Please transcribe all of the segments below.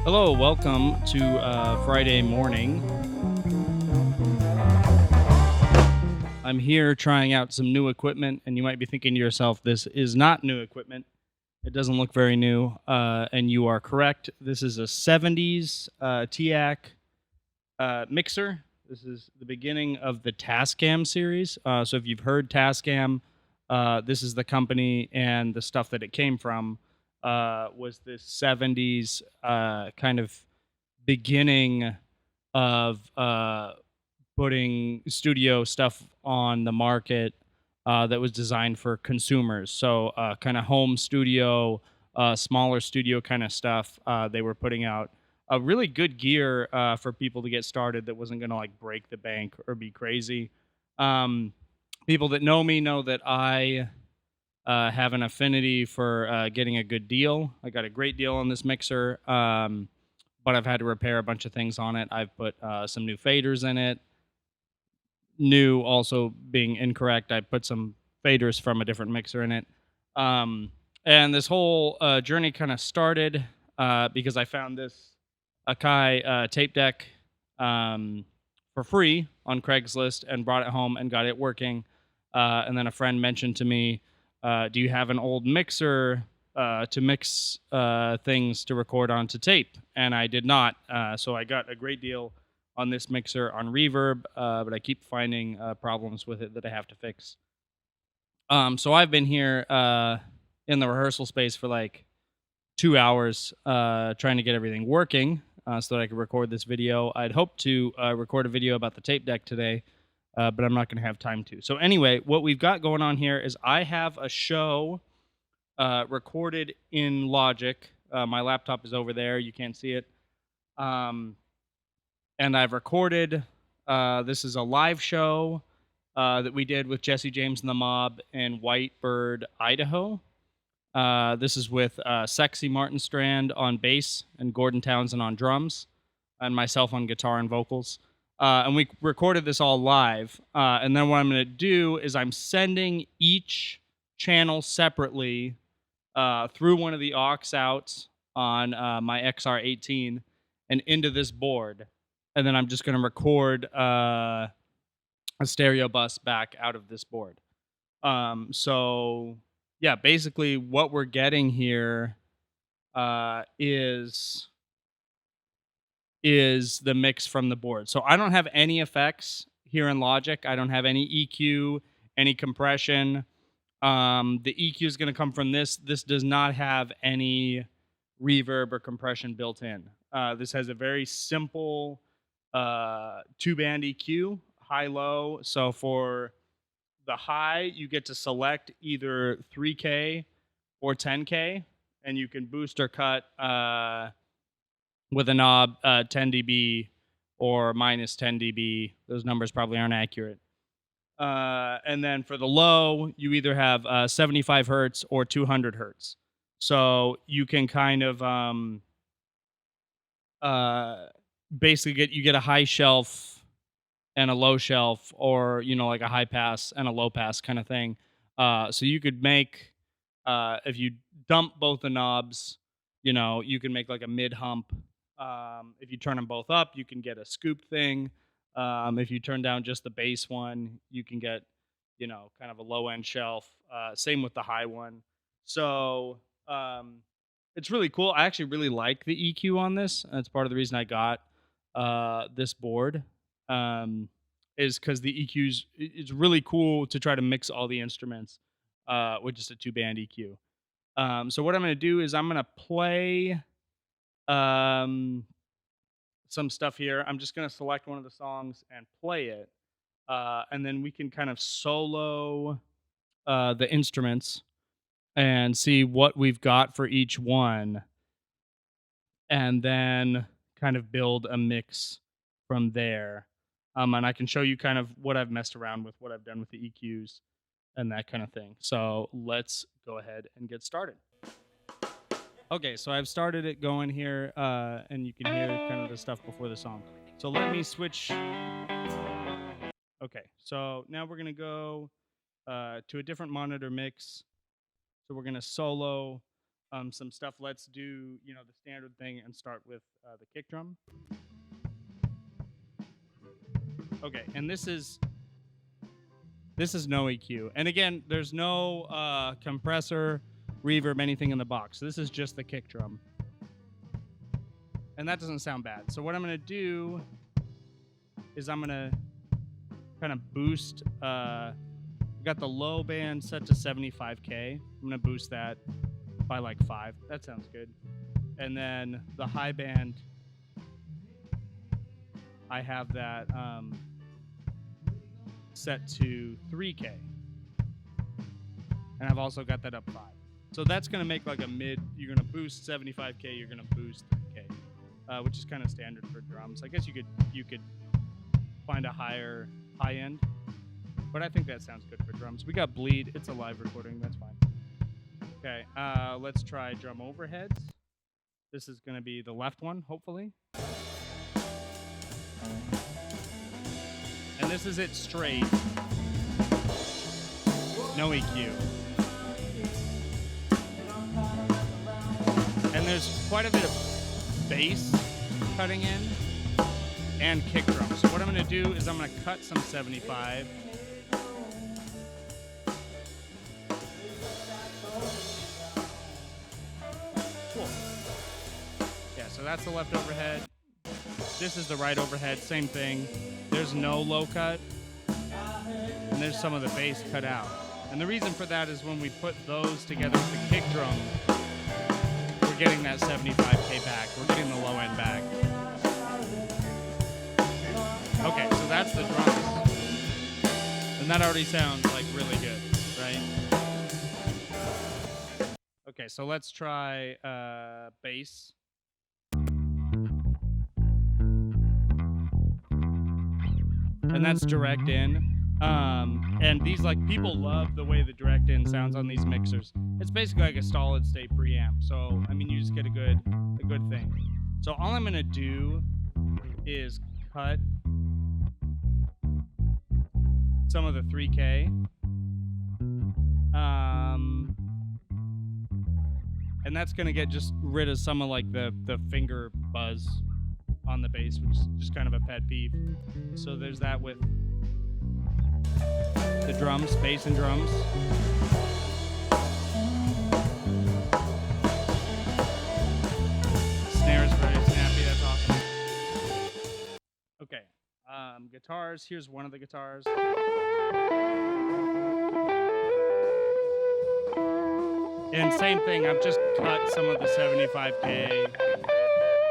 Hello, welcome to Friday morning. I'm here trying out some new equipment, and you might be thinking to yourself, this is not new equipment. It doesn't look very new, and you are correct. This is a 70s TEAC mixer. This is the beginning of the Tascam series. So if you've heard Tascam, this is the company, and the stuff that it came from was this 70s kind of beginning of putting studio stuff on the market that was designed for consumers. So, kind of home studio, smaller studio kind of stuff. They were putting out a really good gear for people to get started that wasn't going to like break the bank or be crazy. Um, People that know me know that I have an affinity for getting a good deal. I got a great deal on this mixer, but I've had to repair a bunch of things on it. I've put some new faders in it. New also being incorrect. I put some faders from a different mixer in it. Um, and this whole journey kind of started because I found this Akai tape deck for free on Craigslist and brought it home and got it working. And then a friend mentioned to me, do you have an old mixer to mix things to record onto tape? And I did not. So I got a great deal on this mixer on Reverb, but I keep finding problems with it that I have to fix. So I've been here in the rehearsal space for like 2 hours trying to get everything working so that I could record this video. I'd hoped to record a video about the tape deck today, but I'm not going to have time to. So anyway, what we've got going on here is I have a show recorded in Logic. My laptop is over there. You can't see it. And I've recorded. This is a live show that we did with Jesse James and the Mob in Whitebird, Idaho. This is with Sexy Martin Strand on bass and Gordon Townsend on drums, and myself on guitar and vocals. And we recorded this all live. And then what I'm going to do is I'm sending each channel separately through one of the aux outs on my XR18 and into this board. And then I'm just going to record a stereo bus back out of this board. So yeah, basically what we're getting here is the mix from the board. So I don't have any effects here in Logic. I don't have any EQ, any compression. The EQ is going to come from this. This does not have any reverb or compression built in. This has a very simple two-band EQ, high-low. So for the high, you get to select either 3K or 10K, and you can boost or cut with a knob 10 dB or minus 10 dB. Those numbers probably aren't accurate. And then for the low, you either have 75 hertz or 200 hertz. So you can kind of basically get a high shelf and a low shelf, or like a high pass and a low pass kind of thing. So you could make if you dump both the knobs, you can make like a mid hump. If you turn them both up, you can get a scooped thing. If you turn down just the bass one, you can get kind of a low end shelf. Same with the high one. So it's really cool. I actually really like the EQ on this. That's part of the reason I got this board. Is because the EQs, it's really cool to try to mix all the instruments with just a two-band EQ. So what I'm going to do is I'm going to play some stuff here. I'm just going to select one of the songs and play it. And then we can kind of solo the instruments and see what we've got for each one. And then kind of build a mix from there. And I can show you kind of what I've messed around with, what I've done with the EQs and that kind of thing. So let's go ahead and get started. Okay, so I've started it going here, and you can hear kind of the stuff before the song. So let me switch. Okay, so now we're going to go to a different monitor mix. So we're going to solo some stuff. Let's do, you know, the standard thing and start with the kick drum. Okay, and this is no EQ. And again, there's no compressor, reverb, anything in the box. So this is just the kick drum. And that doesn't sound bad. So what I'm going to do is I'm going to kind of boost. We've got the low band set to 75K. I'm going to boost that by like 5. That sounds good. And then the high band, I have that set to 3K. And I've also got that up 5. So that's going to make like a mid. You're going to boost 75K. You're going to boost 3K, which is kind of standard for drums. I guess you could find a higher high end, but I think that sounds good for drums. We got bleed. It's a live recording. That's fine. Okay, let's try drum overheads. This is going to be the left one, hopefully. And this is it straight. No EQ. And there's quite a bit of bass cutting in and kick drum. So what I'm going to do is I'm going to cut some 75. Cool. Yeah, so that's the left overhead. This is the right overhead, same thing. There's no low cut, and there's some of the bass cut out. And the reason for that is when we put those together with the kick drum, we're getting that 75K back. We're getting the low end back. Okay, so that's the drums. And that already sounds like really good, right? Okay, so let's try bass. And that's direct in. And these, like, people love the way the direct in sounds on these mixers. It's basically like a solid state preamp. So, I mean, you just get a good thing. So all I'm gonna do is cut some of the 3K. And that's gonna get just rid of some of like the finger buzz on the bass, which is just kind of a pet peeve. So there's that with the drums, bass and drums. Snare is very snappy, that's awesome. Okay, guitars, here's one of the guitars. And same thing, I've just cut some of the 75K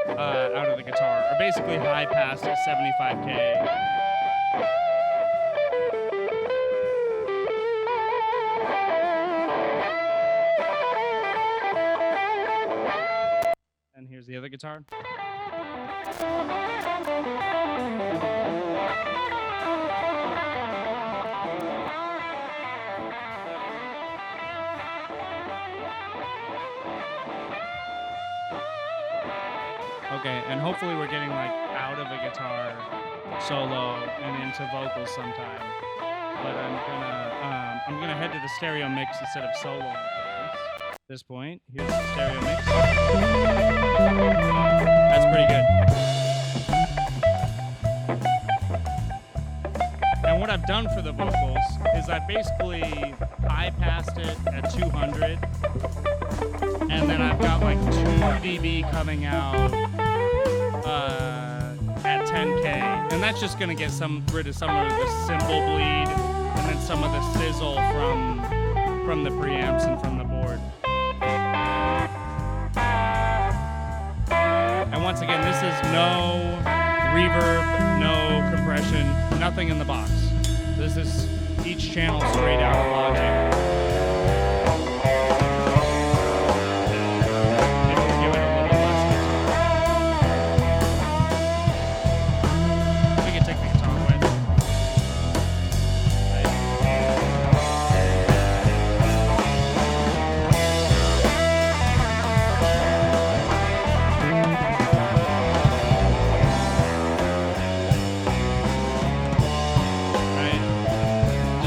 out of the guitar, or basically high passed at 75K. And here's the other guitar. Okay, and hopefully we're getting like out of a guitar solo and into vocals sometime. But I'm gonna head to the stereo mix instead of solo at this point. Here's the stereo mix. That's pretty good. And what I've done for the vocals is I basically high passed it at 200, and then I've got like 2 dB coming out at 10K, and that's just gonna get rid of some of the cymbal bleed, and then some of the sizzle from the preamps and from the board. And once again, this is no reverb, no compression, nothing in the box. This is each channel straight out of Logic.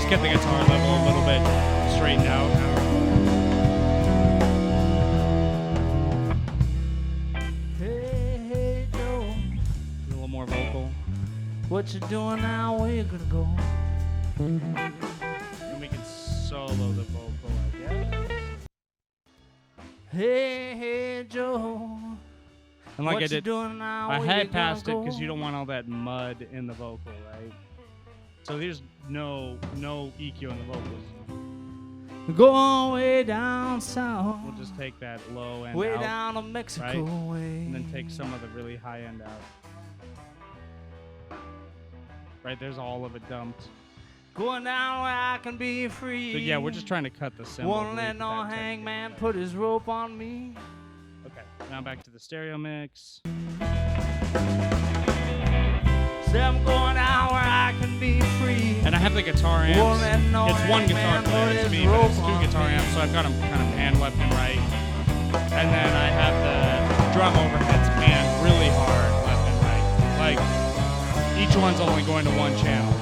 Get the guitar level a little bit straightened out. What you doing now? Where you gonna go? And we can solo the vocal, I guess. Hey, hey, Joe. And like what I did, you doing now? I Where you had gonna passed it go? because you don't want all that mud in the vocal, right? So there's no EQ in the vocals. Going way down south. We'll just take that low end Way out, down to Mexico right? way. And then take some of the really high end out. Right, there's all of it dumped. Going down where I can be free. So yeah, we're just trying to cut the cymbal. Won't let no hangman put his rope on me. Okay, now back to the stereo mix. Say I'm going down where I can be free. And I have the guitar amps. Won't let no It's one guitar hangman player, put it's his me, but it's rope two on guitar me. amps, so I've got them kind of pan left and right. And then I have the drum overheads panned really hard left and right. Like, each one's only going to one channel.